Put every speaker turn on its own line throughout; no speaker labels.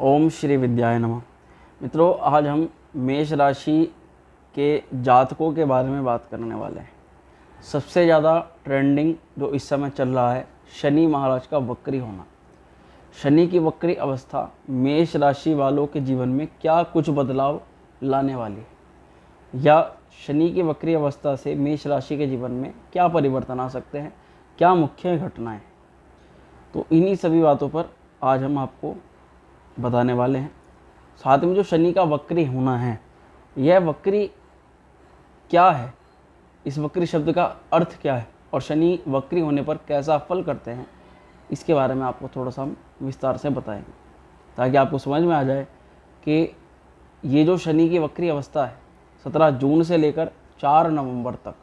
ओम श्री विद्याय नमः। मित्रों, आज हम मेष राशि के जातकों के बारे में बात करने वाले हैं। सबसे ज़्यादा ट्रेंडिंग जो इस समय चल रहा है, शनि महाराज का वक्री होना। शनि की वक्री अवस्था मेष राशि वालों के जीवन में क्या कुछ बदलाव लाने वाली है, या शनि की वक्री अवस्था से मेष राशि के जीवन में क्या परिवर्तन आ सकते हैं, क्या मुख्य घटनाएं। तो इन्हीं सभी बातों पर आज हम आपको बताने वाले हैं। साथ में जो शनि का वक्री होना है, यह वक्री क्या है, इस वक्री शब्द का अर्थ क्या है और शनि वक्री होने पर कैसा फल करते हैं, इसके बारे में आपको थोड़ा सा हम विस्तार से बताएंगे, ताकि आपको समझ में आ जाए कि ये जो शनि की वक्री अवस्था है 17 जून से लेकर 4 नवंबर तक,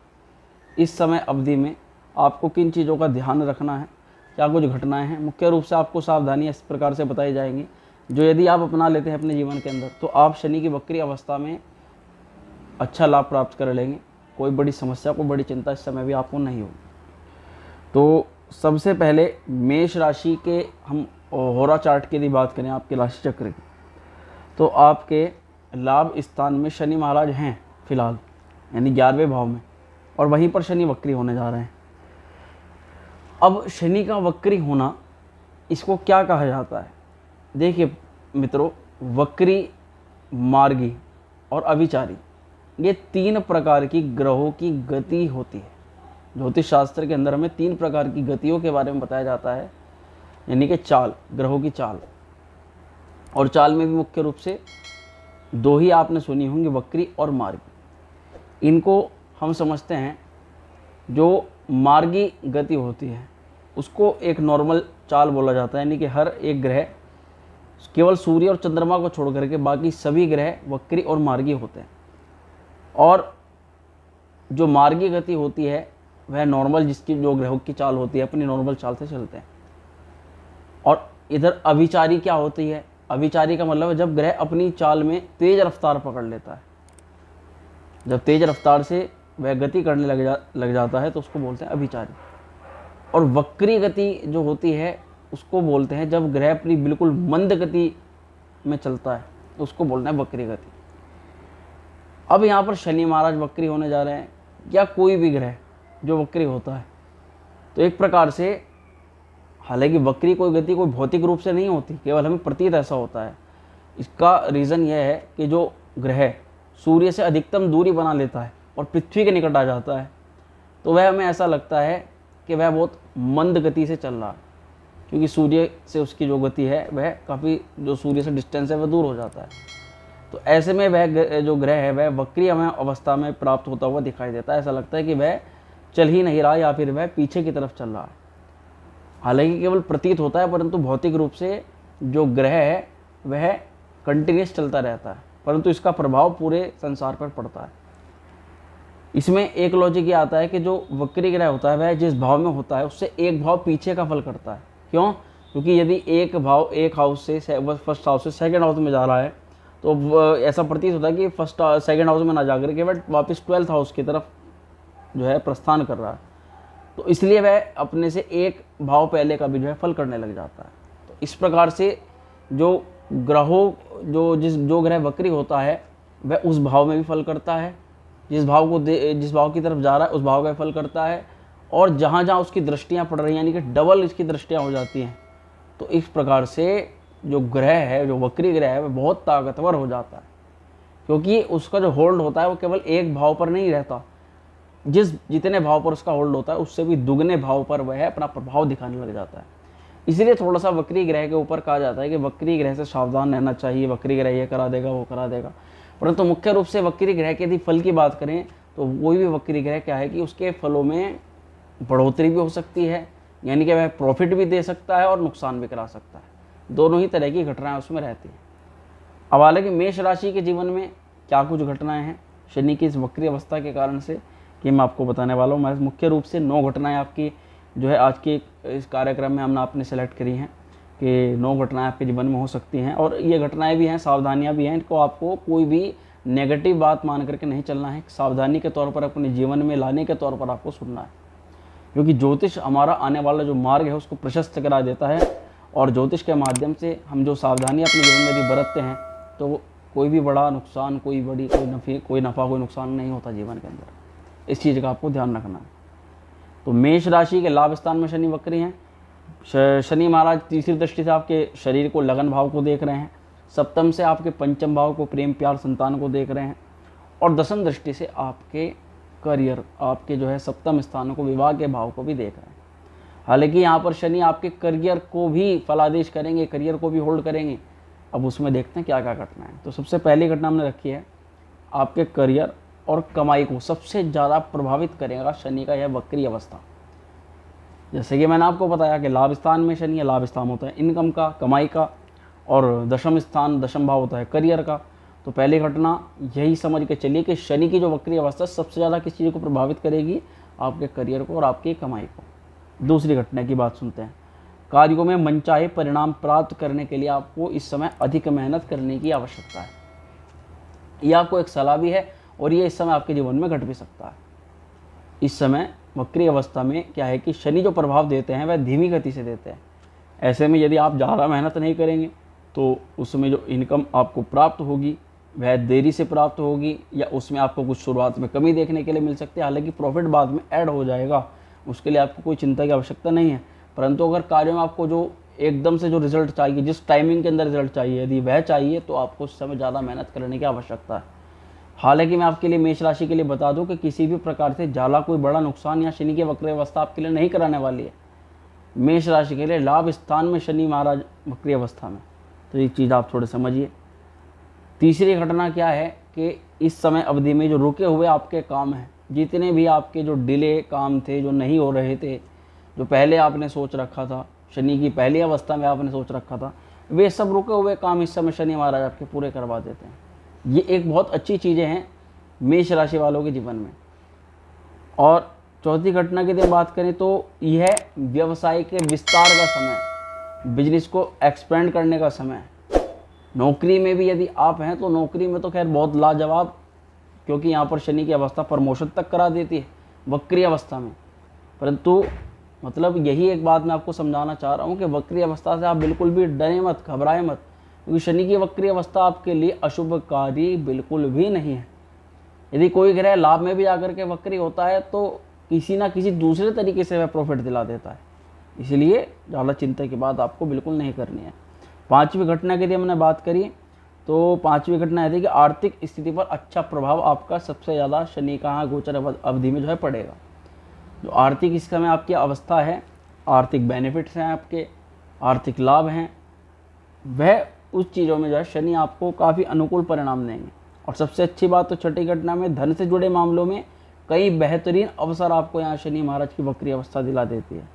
इस समय अवधि में आपको किन चीज़ों का ध्यान रखना है, क्या कुछ घटनाएं हैं। मुख्य रूप से आपको सावधानियां इस प्रकार से बताई जाएंगी जो यदि आप अपना लेते हैं अपने जीवन के अंदर, तो आप शनि की वक्री अवस्था में अच्छा लाभ प्राप्त कर लेंगे। कोई बड़ी समस्या, कोई बड़ी चिंता इस समय भी आपको नहीं होगी। तो सबसे पहले मेष राशि के हम होरा चार्ट की यदि बात करें, आपके राशि चक्र की, तो आपके लाभ स्थान में शनि महाराज हैं फिलहाल, यानी 11वें भाव में, और वहीं पर शनि वक्री होने जा रहे हैं। अब शनि का वक्री होना, इसको क्या कहा जाता है? देखिए मित्रों, वक्री, मार्गी और अभिचारी, ये 3 प्रकार की ग्रहों की गति होती है। ज्योतिष शास्त्र के अंदर हमें 3 प्रकार की गतियों के बारे में बताया जाता है, यानी कि चाल, ग्रहों की चाल। और चाल में भी मुख्य रूप से 2 ही आपने सुनी होंगी, वक्री और मार्गी। इनको हम समझते हैं, जो मार्गी गति होती है उसको एक नॉर्मल चाल बोला जाता है, यानी कि हर एक ग्रह, केवल सूर्य और चंद्रमा को छोड़ करके बाकी सभी ग्रह वक्री और मार्गी होते हैं। और जो मार्गी गति होती है वह नॉर्मल, जिसकी जो ग्रहों की चाल होती है अपनी नॉर्मल चाल से चलते हैं। और इधर अभिचारी क्या होती है? अभिचारी का मतलब है जब ग्रह अपनी चाल में तेज रफ्तार पकड़ लेता है, जब तेज रफ्तार से वह गति करने लग जाता है तो उसको बोलते हैं अभिचारी। और वक्री गति जो होती है उसको बोलते हैं जब ग्रह अपनी बिल्कुल मंद गति में चलता है, तो उसको बोलते हैं वक्री गति। अब यहाँ पर शनि महाराज वक्री होने जा रहे हैं, या कोई भी ग्रह जो वक्री होता है, तो एक प्रकार से, हालांकि वक्री कोई गति कोई भौतिक रूप से नहीं होती, केवल हमें प्रतीत ऐसा होता है। इसका रीज़न यह है कि जो ग्रह सूर्य से अधिकतम दूरी बना लेता है और पृथ्वी के निकट आ जाता है, तो वह हमें ऐसा लगता है कि वह बहुत मंद गति से चल रहा है, क्योंकि सूर्य से उसकी जो गति है वह काफ़ी, जो सूर्य से डिस्टेंस है वह दूर हो जाता है। तो ऐसे में वह जो ग्रह है वह वक्री हमें अवस्था में प्राप्त होता हुआ दिखाई देता है। ऐसा लगता है कि वह चल ही नहीं रहा, या फिर वह पीछे की तरफ चल रहा है। हालांकि केवल प्रतीत होता है, परंतु भौतिक रूप से जो ग्रह है वह कंटिन्यूस चलता रहता है, परंतु इसका प्रभाव पूरे संसार पर पड़ता है। इसमें एक लॉजिक ये आता है कि जो वक्री ग्रह होता है वह जिस भाव में होता है उससे एक भाव पीछे का फल करता है। क्यों? क्योंकि यदि एक भाव एक हाउस से, फर्स्ट हाउस से सेकंड हाउस में जा रहा है, तो ऐसा प्रतीत होता है कि सेकंड हाउस में ना जाकर के वह वापस 12th हाउस की तरफ जो है प्रस्थान कर रहा है। तो इसलिए वह अपने से एक भाव पहले का भी जो है फल करने लग जाता है। तो इस प्रकार से जो ग्रहों, जो ग्रह वक्री होता है वह उस भाव में भी फल करता है, जिस भाव की तरफ जा रहा है उस भाव का फल करता है, और जहाँ जहाँ उसकी दृष्टियाँ पड़ रही हैं, यानी कि डबल इसकी दृष्टियाँ हो जाती हैं। तो इस प्रकार से जो ग्रह है, जो वक्री ग्रह है, वह बहुत ताकतवर हो जाता है, क्योंकि उसका जो होल्ड होता है वो केवल एक भाव पर नहीं रहता, जितने भाव पर उसका होल्ड होता है उससे भी दुगने भाव पर वह अपना प्रभाव दिखाने लग जाता है। इसीलिए थोड़ा सा वक्री ग्रह के ऊपर कहा जाता है कि वक्री ग्रह से सावधान रहना चाहिए, वक्री ग्रह ये करा देगा वो करा देगा। परंतु मुख्य रूप से वक्री ग्रह के यदि फल की बात करें, तो कोई भी वक्री ग्रह क्या है कि उसके फलों में बढ़ोतरी भी हो सकती है, यानी कि वह प्रॉफिट भी दे सकता है और नुकसान भी करा सकता है। दोनों ही तरह की घटनाएं उसमें रहती हैं। अब हालांकि मेष राशि के जीवन में क्या कुछ घटनाएं हैं शनि की इस वक्री अवस्था के कारण से, कि मैं आपको बताने वाला हूँ। मैं मुख्य रूप से 9 घटनाएं आपकी जो है आज के इस कार्यक्रम में हमने आपने सेलेक्ट करी हैं, कि 9 घटनाएं आपके जीवन में हो सकती हैं। और ये घटनाएं भी हैं, सावधानियां भी हैं, इनको आपको कोई भी नेगेटिव बात मान करके नहीं चलना है, सावधानी के तौर पर अपने जीवन में लाने के तौर पर आपको सुनना है। क्योंकि ज्योतिष हमारा आने वाला जो मार्ग है उसको प्रशस्त करा देता है, और ज्योतिष के माध्यम से हम जो सावधानी अपने जीवन में यदि बरतते हैं तो कोई भी बड़ा नुकसान, कोई नफ़ा कोई नुकसान नहीं होता जीवन के अंदर। इस चीज़ का आपको ध्यान रखना है। तो मेष राशि के लाभ स्थान में शनि वक्री हैं। शनि महाराज तीसरी दृष्टि से आपके शरीर को, लगन भाव को देख रहे हैं। सप्तम से आपके पंचम भाव को, प्रेम प्यार संतान को देख रहे हैं। और दसम दृष्टि से आपके करियर, आपके जो है सप्तम स्थानों को, विवाह के भाव को भी देख रहे हैं। हालांकि यहाँ पर शनि आपके करियर को भी फलादेश करेंगे, करियर को भी होल्ड करेंगे। अब उसमें देखते हैं क्या क्या घटना है। तो सबसे पहली घटना हमने रखी है, आपके करियर और कमाई को सबसे ज़्यादा प्रभावित करेगा शनि का यह वक्री अवस्था। जैसे कि मैंने आपको बताया कि लाभ स्थान में शनि है, लाभ स्थान होता है इनकम का, कमाई का, और दशम स्थान, दशम भाव होता है करियर का। तो पहली घटना यही समझ के चलिए कि शनि की जो वक्री अवस्था सबसे ज़्यादा किस चीज़ को प्रभावित करेगी, आपके करियर को और आपकी कमाई को। दूसरी घटना की बात सुनते हैं। कार्यों में मनचाहे परिणाम प्राप्त करने के लिए आपको इस समय अधिक मेहनत करने की आवश्यकता है। यह आपको एक सलाह भी है और ये इस समय आपके जीवन में घट भी सकता है। इस समय वक्री अवस्था में क्या है कि शनि जो प्रभाव देते हैं वह धीमी गति से देते हैं। ऐसे में यदि आप ज़्यादा मेहनत नहीं करेंगे तो उसमें जो इनकम आपको प्राप्त होगी वह देरी से प्राप्त होगी, या उसमें आपको कुछ शुरुआत में कमी देखने के लिए मिल सकती है। हालांकि प्रॉफिट बाद में ऐड हो जाएगा, उसके लिए आपको कोई चिंता की आवश्यकता नहीं है। परंतु अगर कार्यों में आपको जो एकदम से जो रिजल्ट चाहिए, जिस टाइमिंग के अंदर रिजल्ट चाहिए, यदि वह चाहिए तो आपको उस समय ज़्यादा मेहनत करने की आवश्यकता है। हालांकि मैं आपके लिए मेष राशि के लिए बता दूं कि किसी भी प्रकार से ज़्यादा कोई बड़ा नुकसान या शनि की वक्री अवस्था आपके लिए नहीं कराने वाली है। मेष राशि के लिए लाभ स्थान में शनि महाराज वक्री अवस्था में, तो ये चीज़ आप थोड़े समझिए। तीसरी घटना क्या है कि इस समय अवधि में जो रुके हुए आपके काम हैं, जितने भी आपके जो डिले काम थे, जो नहीं हो रहे थे, जो पहले आपने सोच रखा था, शनि की पहली अवस्था में आपने सोच रखा था, वे सब रुके हुए काम इस समय शनि महाराज आपके पूरे करवा देते हैं। ये एक बहुत अच्छी चीज़ें हैं मेष राशि वालों के जीवन में। और चौथी घटना की यदि बात करें तो यह व्यवसाय के विस्तार का समय, बिजनेस को एक्सपेंड करने का समय। नौकरी में भी यदि आप हैं तो नौकरी में तो खैर बहुत लाजवाब, क्योंकि यहाँ पर शनि की अवस्था प्रमोशन तक करा देती है वक्री अवस्था में। परंतु मतलब यही एक बात मैं आपको समझाना चाह रहा हूँ कि वक्री अवस्था से आप बिल्कुल भी डरे मत, घबराए मत, क्योंकि शनि की वक्री अवस्था आपके लिए अशुभकारी बिल्कुल भी नहीं है। यदि कोई ग्रह लाभ में भी आकर के वक्री होता है तो किसी ना किसी दूसरे तरीके से वह प्रॉफिट दिला देता है, इसलिए ज़्यादा चिंता की बात आपको बिल्कुल नहीं करनी है। पांचवी घटना की यदि हमने बात करी तो पांचवी घटना है कि आर्थिक स्थिति पर अच्छा प्रभाव आपका सबसे ज़्यादा शनि का गोचर अवधि में जो है पड़ेगा। जो आर्थिक इस समय आपकी अवस्था है, आर्थिक बेनिफिट्स हैं, आपके आर्थिक लाभ हैं, वह उस चीज़ों में जो है शनि आपको काफ़ी अनुकूल परिणाम देंगे। और सबसे अच्छी बात तो छठी घटना में धन से जुड़े मामलों में कई बेहतरीन अवसर आपको यहाँ शनि महाराज की वक्री अवस्था दिला देती है,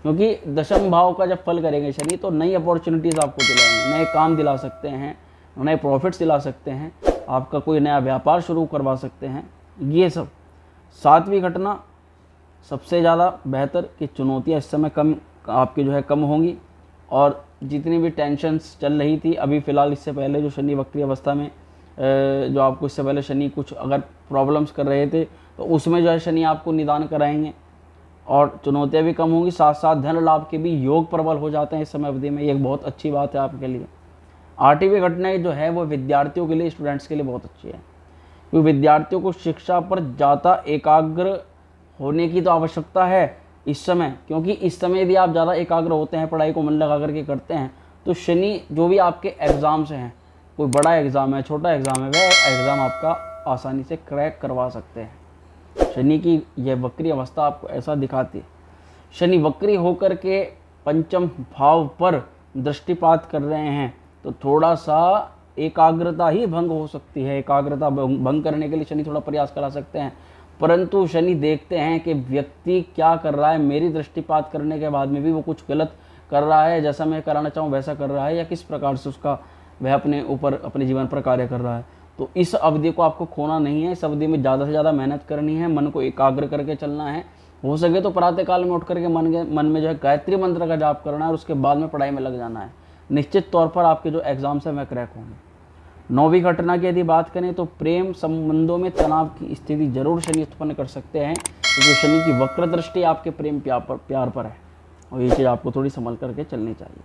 क्योंकि दशम भाव का जब फल करेंगे शनि तो नई अपॉर्चुनिटीज़ आपको दिलाएंगे, नए काम दिला सकते हैं, नए प्रॉफिट्स दिला सकते हैं, आपका कोई नया व्यापार शुरू करवा सकते हैं, ये सब। सातवीं घटना सबसे ज़्यादा बेहतर कि चुनौतियाँ इस समय कम आपकी जो है कम होंगी, और जितनी भी टेंशन्स चल रही थी अभी फ़िलहाल इससे पहले जो शनि वक्री अवस्था में जो आपको इससे पहले शनि कुछ अगर प्रॉब्लम्स कर रहे थे तो उसमें जो है शनि आपको निदान कराएंगे और चुनौतियाँ भी कम होंगी। साथ साथ धन लाभ के भी योग प्रबल हो जाते हैं इस समय अवधि में, ये एक बहुत अच्छी बात है आपके लिए। आठवीं घटनाएँ जो है वो विद्यार्थियों के लिए, स्टूडेंट्स के लिए बहुत अच्छी है, क्योंकि विद्यार्थियों को शिक्षा पर ज़्यादा एकाग्र होने की तो आवश्यकता है इस समय, क्योंकि इस समय यदि आप ज़्यादा एकाग्र होते हैं, पढ़ाई को मन लगा करके करते हैं, तो शनि जो भी आपके एग्ज़ाम्स हैं, कोई बड़ा एग्ज़ाम है, छोटा एग्ज़ाम है, वह एग्ज़ाम आपका आसानी से क्रैक करवा सकते हैं। शनि की यह वक्री अवस्था आपको ऐसा दिखाती है। शनि वक्री होकर के पंचम भाव पर दृष्टिपात कर रहे हैं तो थोड़ा सा एकाग्रता ही भंग हो सकती है। एकाग्रता भंग करने के लिए शनि थोड़ा प्रयास करा सकते हैं, परंतु शनि देखते हैं कि व्यक्ति क्या कर रहा है, मेरी दृष्टिपात करने के बाद में भी वो कुछ गलत कर रहा है, जैसा मैं कराना चाहूँ वैसा कर रहा है, या किस प्रकार से उसका वह अपने ऊपर, अपने जीवन पर कार्य कर रहा है। तो इस अवधि को आपको खोना नहीं है, इस अवधि में ज़्यादा से ज़्यादा मेहनत करनी है, मन को एकाग्र करके चलना है। हो सके तो प्रातःकाल में उठ करके मन में जो है गायत्री मंत्र का जाप करना है और उसके बाद में पढ़ाई में लग जाना है। निश्चित तौर पर आपके जो एग्ज़ाम्स हैं वह क्रैक होंगे। नौवीं घटना की यदि बात करें तो प्रेम संबंधों में तनाव की स्थिति जरूर शनि उत्पन्न कर सकते हैं, क्योंकि शनि की वक्र दृष्टि आपके प्रेम प्यार पर है, और ये चीज़ आपको थोड़ी संभल करके चलनी चाहिए।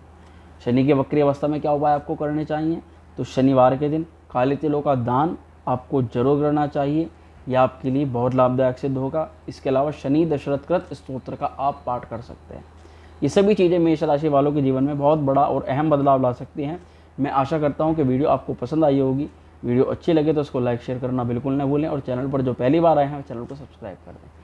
शनि की वक्री अवस्था में क्या उपाय आपको करने चाहिए, तो शनिवार के दिन काले तिलों का दान आपको जरूर करना चाहिए, यह आपके लिए बहुत लाभदायक सिद्ध होगा। इसके अलावा शनि दशरथकृत स्तोत्र का आप पाठ कर सकते हैं। ये सभी चीज़ें मेष राशि वालों के जीवन में बहुत बड़ा और अहम बदलाव ला सकती हैं। मैं आशा करता हूँ कि वीडियो आपको पसंद आई होगी। वीडियो अच्छी लगे तो उसको लाइक शेयर करना बिल्कुल न भूलें और चैनल पर जो पहली बार आए हैं चैनल को सब्सक्राइब कर दें।